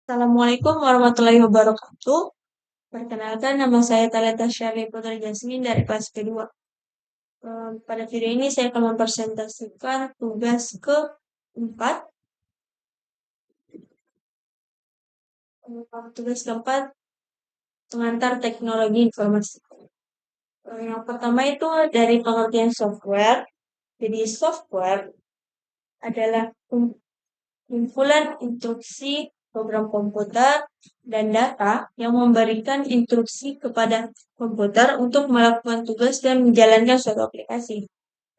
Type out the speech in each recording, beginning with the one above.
Assalamualaikum warahmatullahi wabarakatuh. Perkenalkan, nama saya Talita Syarif Putri Jasmine dari kelas kedua. Pada video ini saya akan mempresentasikan tugas keempat. Tugas keempat, pengantar teknologi informasi. Yang pertama itu dari pengertian software. Jadi software adalah kumpulan instruksi program komputer dan data yang memberikan instruksi kepada komputer untuk melakukan tugas dan menjalankan suatu aplikasi.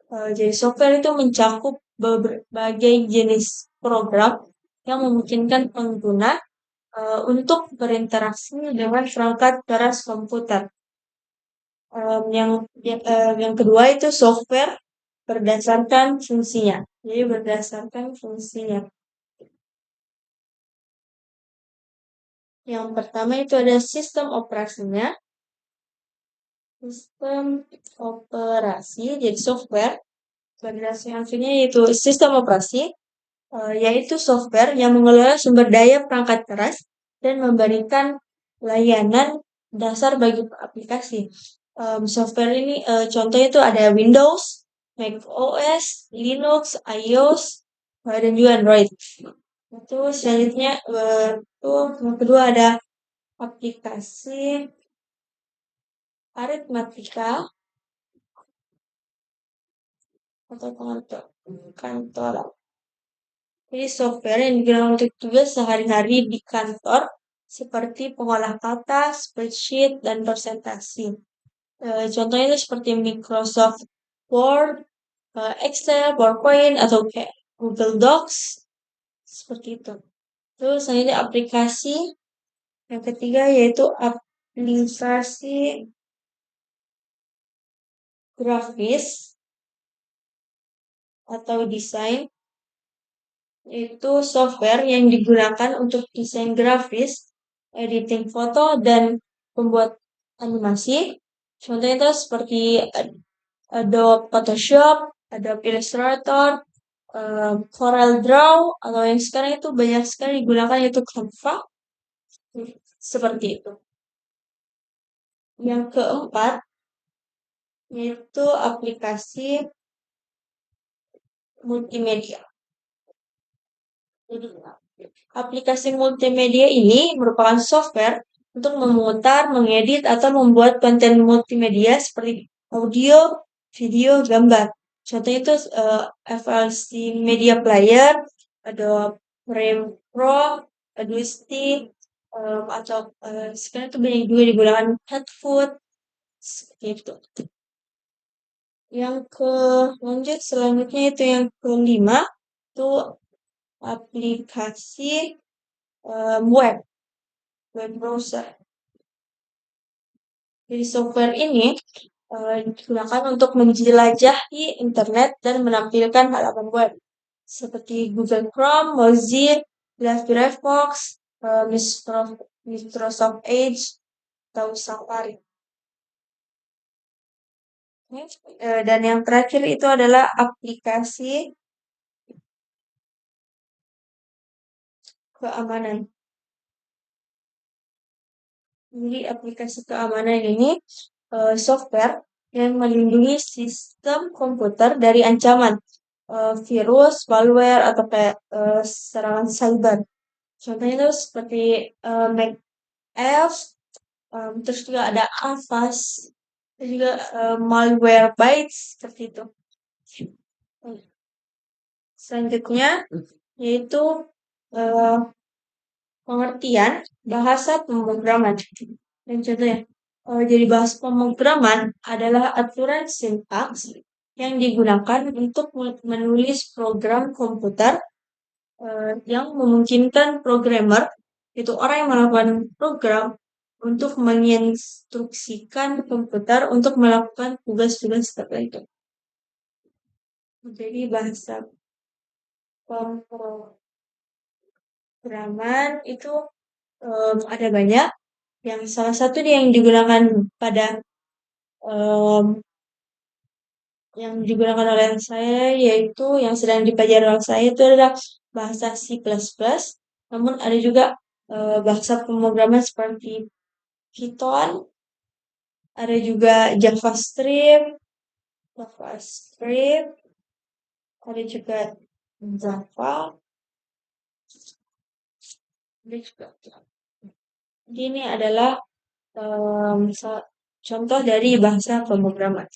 Jadi software itu mencakup berbagai jenis program yang memungkinkan pengguna untuk berinteraksi dengan perangkat keras komputer. Yang kedua itu software berdasarkan fungsinya. Jadi berdasarkan fungsinya. Yang pertama itu ada sistem operasinya. Sistem operasi, jadi software berdasarkan fungsinya yaitu sistem operasi, yaitu software yang mengelola sumber daya perangkat keras dan memberikan layanan dasar bagi aplikasi. Software ini contohnya itu ada Windows, Mac OS, Linux, iOS, dan juga Android. Itu selanjutnya yang kedua ada aplikasi aritmatika atau kantor. Jadi software yang digunakan untuk tugas sehari-hari di kantor seperti pengolah kata, spreadsheet, dan presentasi. Contohnya itu seperti Microsoft Word, Excel, PowerPoint, atau kayak Google Docs, seperti itu. Terus selanjutnya aplikasi yang ketiga yaitu aplikasi grafis atau desain, yaitu software yang digunakan untuk desain grafis, editing foto, dan membuat animasi. Contohnya itu seperti Adobe Photoshop, Adobe Illustrator, Corel Draw, atau yang sekarang itu banyak sekali digunakan yaitu Canva. Seperti itu. Yang keempat, yaitu aplikasi multimedia. Jadi, aplikasi multimedia ini merupakan software untuk memutar, mengedit, atau membuat konten multimedia seperti audio, video, gambar. Contohnya itu FLC Media Player, Adobe Premiere Pro, Audacity, atau sekarang itu banyak juga digunakan Headfoot, seperti itu. Yang selanjutnya itu yang kelima, itu aplikasi web browser. Jadi software ini digunakan untuk menjelajahi internet dan menampilkan halaman web seperti Google Chrome, Mozilla Firefox, Microsoft Edge, atau Safari. Dan yang terakhir itu adalah aplikasi keamanan. Jadi aplikasi keamanan ini software yang melindungi sistem komputer dari ancaman virus, malware, atau kayak serangan cyber. Contohnya itu seperti MacOS, terus juga ada Avast, dan juga Malwarebytes, seperti itu. Selanjutnya yaitu pengertian bahasa pemrograman. Dan contohnya, jadi bahasa pemrograman adalah aturan sintaks yang digunakan untuk menulis program komputer yang memungkinkan programmer, itu orang yang melakukan program, untuk menginstruksikan komputer untuk melakukan tugas-tugas tertentu. Jadi bahasa pemrograman itu ada banyak. Yang salah satu yang digunakan yang digunakan oleh saya, yaitu yang sedang dipelajari oleh saya itu adalah bahasa C++. Namun ada juga bahasa pemrograman seperti Python, ada juga JavaScript, ada juga Java, ada juga Java. Jadi ini adalah contoh dari bahasa pemrograman.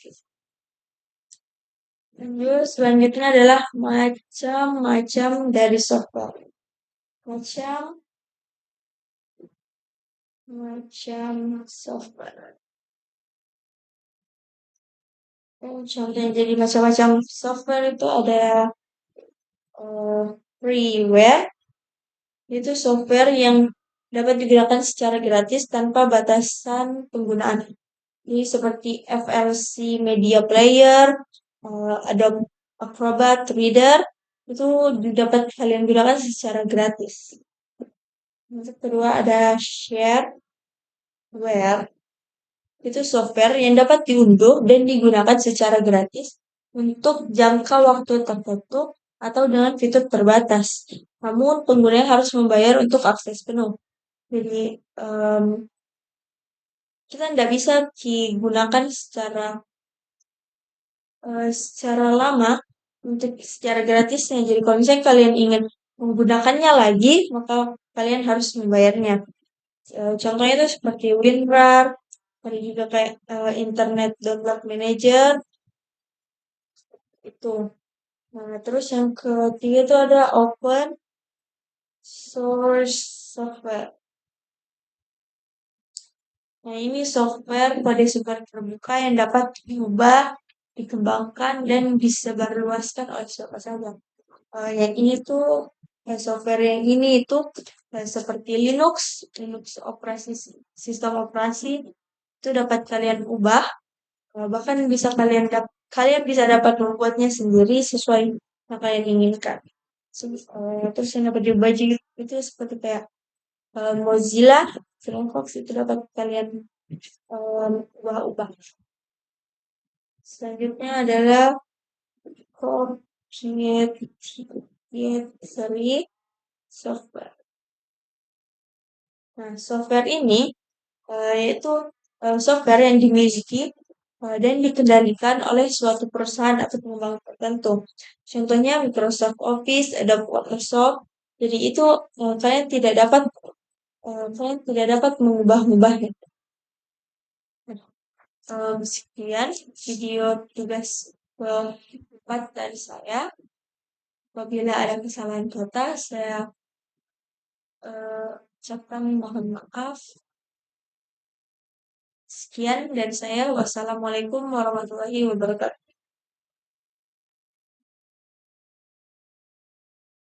Terus selanjutnya adalah macam-macam dari software. Macam macam software. Contohnya jadi macam-macam software itu ada eh, freeware, itu software yang dapat digunakan secara gratis tanpa batasan penggunaan. Ini seperti FLC Media Player, Adobe Acrobat Reader, itu dapat kalian gunakan secara gratis. Yang kedua ada shareware, itu software yang dapat diunduh dan digunakan secara gratis untuk jangka waktu tertentu atau dengan fitur terbatas. Namun pengguna harus membayar untuk akses penuh. Jadi kita tidak bisa digunakan secara lama untuk secara gratisnya. Jadi kalau misalnya kalian ingin menggunakannya lagi, maka kalian harus membayarnya. Contohnya itu seperti WinRAR, ada juga kayak Internet Download Manager itu. Nah, terus yang ketiga itu ada Open Source Software. Nah, ini software kode super terbuka yang dapat diubah, dikembangkan, dan disebarluaskan oleh siapa saja. Yang ini tuh software yang ini itu seperti Linux sistem operasi itu dapat kalian ubah, bahkan kalian bisa dapat membuatnya sendiri sesuai yang kalian inginkan. Terus yang dapat diubah juga itu seperti kayak Mozilla, Firefox itu dapat kalian ubah-ubah. Selanjutnya adalah proprietary software. Nah, software ini yaitu software yang dimiliki dan dikendalikan oleh suatu perusahaan atau pengembang tertentu. Contohnya Microsoft Office, Adobe Photoshop. Jadi itu kalian tidak dapat mengubah-ubahnya. Sekian video tugas keempat dari saya. Apabila ada kesalahan kata, saya ucapkan mohon maaf. Sekian dari saya. Wassalamualaikum warahmatullahi wabarakatuh.